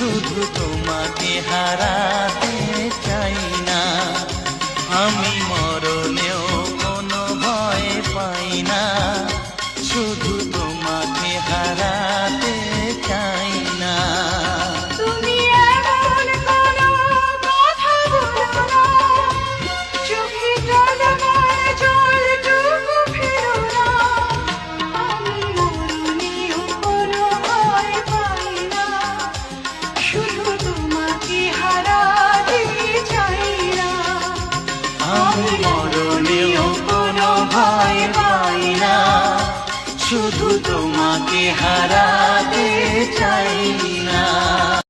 শুধু তোমাকে হারাতে চাই না। আমি মরণেও কোনো ভয় পাই না, শুধু তোমাকে হারাতে চাই না। তুমি এমন কোনো কথা বলো না, চোখে জলময় জলটুকু ফেলো না। আমি মরণেও কোনো ভয় পাই না, শুধু তোমাকে হারাতে চাই না। আমি মরণেও কোনো ভয় পাই না, শুধু তোমাকে হারাতে চাই।